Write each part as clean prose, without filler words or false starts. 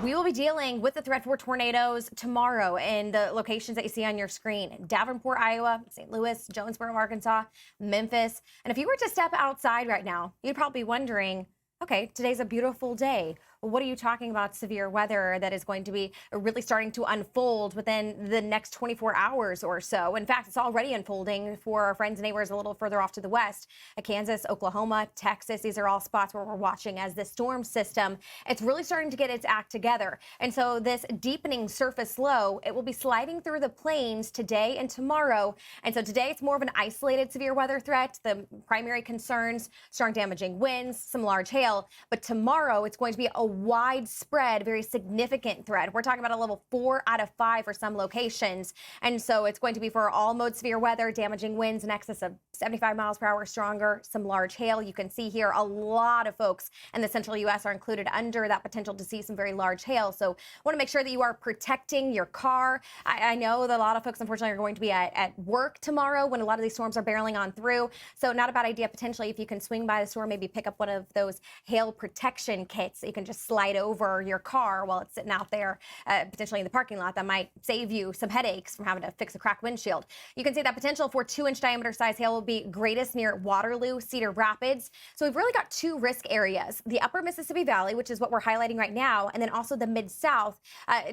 We will be dealing with the threat for tornadoes tomorrow in the locations that you see on your screen. Davenport, Iowa, St. Louis, Jonesboro, Arkansas, Memphis. And if you were to step outside right now, you'd probably be wondering, okay, today's a beautiful day. Well, what are you talking about severe weather that is going to be really starting to unfold within the next 24 hours or so? In fact, it's already unfolding for our friends and neighbors a little further off to the west. Kansas, Oklahoma, Texas, these are all spots where we're watching as this storm system, it's really starting to get its act together. And so this deepening surface low, it will be sliding through the plains today and tomorrow. And so today it's more of an isolated severe weather threat. The primary concerns, strong damaging winds, some large hail. But tomorrow it's going to be a widespread, very significant threat. We're talking about a level 4 out of 5 for some locations. And so it's going to be for all mode severe weather, damaging winds in excess of 75 miles per hour stronger, some large hail. You can see here a lot of folks in the central U.S. are included under that potential to see some very large hail. So want to make sure that you are protecting your car. I know that a lot of folks, unfortunately, are going to be at work tomorrow when a lot of these storms are barreling on through. So not a bad idea, potentially, if you can swing by the store, maybe pick up one of those hail protection kits that you can just slide over your car while it's sitting out there, potentially in the parking lot. That might save you some headaches from having to fix a cracked windshield. You can see that potential for 2-inch diameter size hail will be greatest near Waterloo, Cedar Rapids. So we've really got two risk areas, the upper Mississippi Valley, which is what we're highlighting right now, and then also the mid-south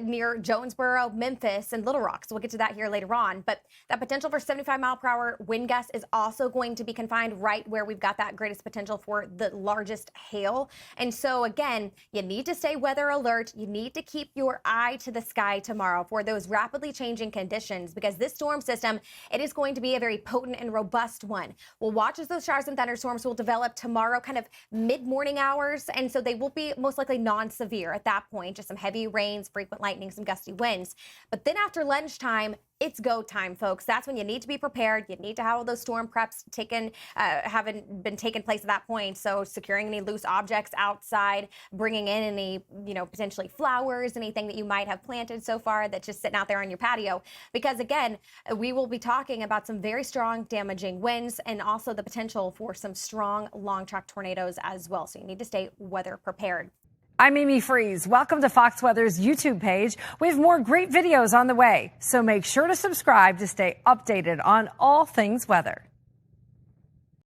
near Jonesboro, Memphis, and Little Rock. So we'll get to that here later on. But that potential for 75 mile per hour wind gusts is also going to be confined right where we've got that greatest potential for the largest hail. And so again, you need to stay weather alert. You need to keep your eye to the sky tomorrow for those rapidly changing conditions, because this storm system, it is going to be a very potent and robust one. We'll watch as those showers and thunderstorms will develop tomorrow, kind of mid-morning hours. And so they will be most likely non-severe at that point, just some heavy rains, frequent lightning, some gusty winds. But then after lunchtime, it's go time, folks. That's when you need to be prepared. You need to have all those storm preps haven't been taken place at that point. So securing any loose objects outside, bringing in any, potentially flowers, anything that you might have planted so far that's just sitting out there on your patio. Because again, we will be talking about some very strong damaging winds and also the potential for some strong long track tornadoes as well. So you need to stay weather prepared. I'm Amy Freeze. Welcome to Fox Weather's YouTube page. We have more great videos on the way, so make sure to subscribe to stay updated on all things weather.